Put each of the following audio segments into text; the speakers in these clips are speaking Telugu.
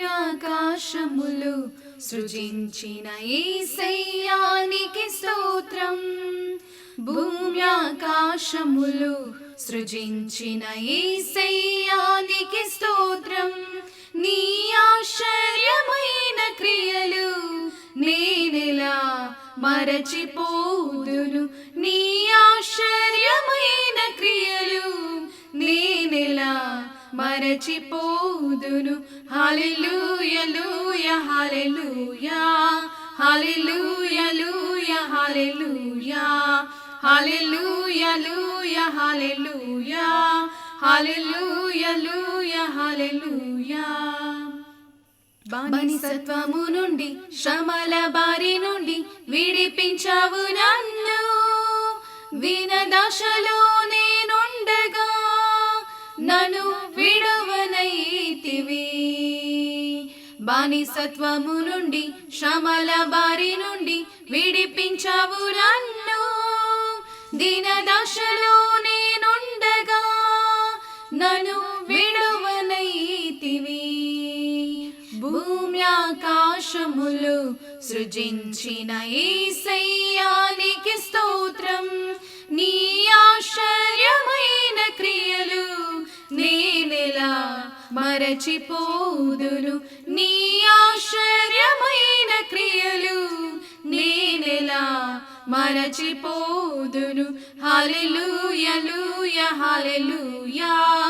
భూమ్యాకాశములు సృజించిన యేసయ్యానికి స్తోత్రం. భూమ్యాకాశములు సృజించిన యేసయ్యానికి స్తోత్రం. నీ ఆశ్చర్యమైన క్రియలు నేనెలా మరచిపోదును. నీ ఆశ్చర్యమైన క్రియలు నేనెలా మరచిపోదును. హల్లెలూయా లూయా హల్లెలూయా హల్లెలూయా లూయా హల్లెలూయా హల్లెలూయా లూయా హల్లెలూయా హల్లెలూయా లూయా హల్లెలూయా. బానిసత్వము నుండి శ్రమల బారి నుండి విడిపించావు నన్ను. వినదశలో నేనుండగా నన్ను విడువనైతివి. బానిసత్వము నుండి శ్రమల బారి నుండి విడిపించావు నన్ను. దినదశలో నేనుండగా నన్ను విడువనైతివి. భూమ్యాకాశములు సృజించిన యేసయ్యానికి స్తోత్రం. నీ ఆశ్చర్యమైన క్రియలు నేనెలా మరచిపోదును. నీ ఆశ్చర్యమైన క్రియలు నేనెలా మరచిపోదును. హల్లెలూయా లూయా హల్లెలూయా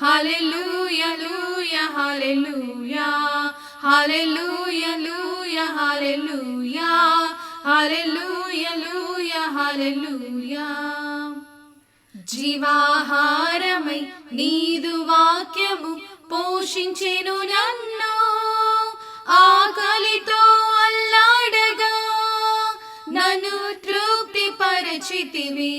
హల్లెలూయా లూయా హల్లెలూయా హల్లెలూయా లూయా హల్లెలూయా హల్లెలూయా లూయా హల్లెలూయా. జీవాహారమై నీదు వాక్యము పోషించెను నన్ను. ఆకలితో అల్లాడగా నన్ను తృప్తి పరచితివి.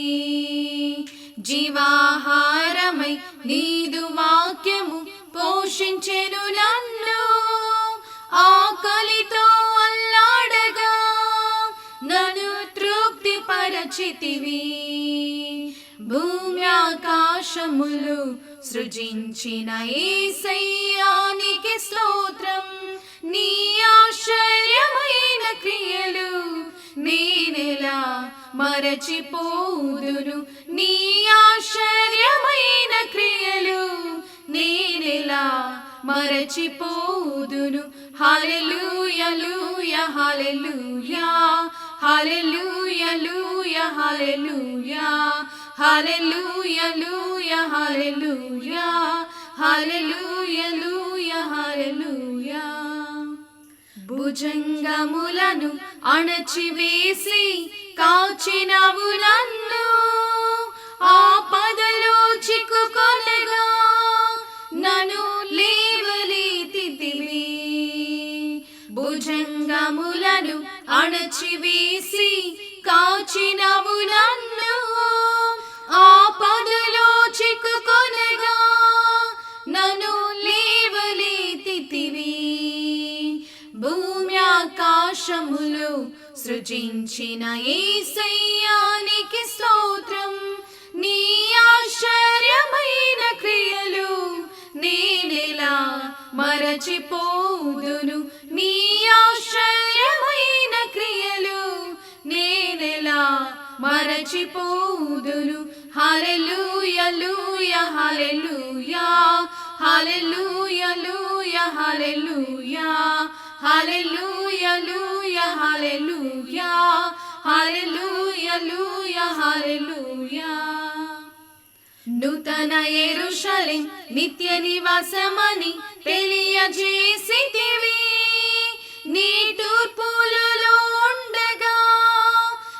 జీవాహారమై నీదు వాక్యము పోషించెను నన్ను. ఆకలితో అల్లాడగా నన్ను తృప్తి పరచితివి. భూమ్యాకాశములు సృజించిన యేసయ్యానికి స్తోత్రం. నీ ఆశ్చర్యమైన క్రియలు నేనెలా మరచిపోదును. నీ ఆశ్చర్యమైన క్రియలు నేనెలా మరచిపోదును. హల్లెలూయా లూయా హల్లెలూయా హల్లెలూయా లూయా హల్లెలూయా హల్లెలూయా లూయా హల్లెలూయా హల్లెలూయా లూయా హల్లెలూయా. భుజంగములను అణచివేసి కాచినవు నన్ను. ఆపదలో చిక్కుకొనగా నన్ను లేవనెత్తితివి. భుజంగములను అణచివేసి కాచినవు నన్ను. ఆపదలో చిక్కుకొనగా నన్ను లేవనెత్తితివి. భూమ్యాకాశములు సృజించిన యేసయ్యానికి స్తోత్రం. నీ ఆశ్చర్యమైన క్రియలు నేనెలా మరచిపోదును. నీ ఆశ్చర్యమైన క్రియలు నేనెలా మరచిపోదును. హల్లెలూయా లూయా హల్లెలూయా హల్లెలూయా లూయా హల్లెలూయా హల్లెలూయా లూయా హల్లెలూయా హల్లెలూయా లూయా హల్లెలూయా. నూతన యెరూషలేము నిత్య నివాసమని తెలియజేసితివి. నీ తూర్పులలో ఉండగా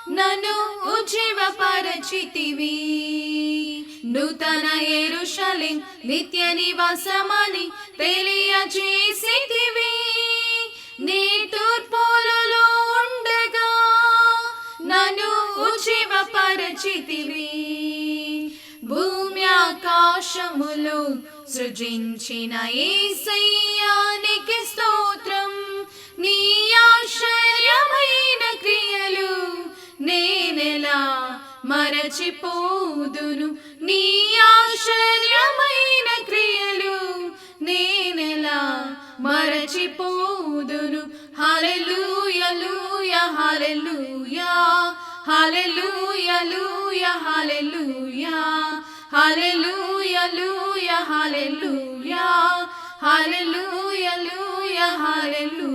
నన్ను ఉజ్జీవపరచితివి. నూతన యెరూషలేము నిత్య నివాసమని తెలియజేసితివి. నీ తూర్పులలో ఉండగా నన్ను ఉజ్జీవపరచితివి. భూమ్యాకాశములు సృజించిన యేసయ్యానికి స్తోత్రం. నీ ఆశ్చర్యమైన క్రియలు నేనెలా మరచిపోదును. నీ ఆశ్చర్యమైన క్రియలు నేనెలా మరచిపోదును. హల్లెలూయా లూయా హల్లెలూయా హల్లెలూయా లూయా హల్లెలూయా హల్లెలూయా లూయా హల్లెలూయా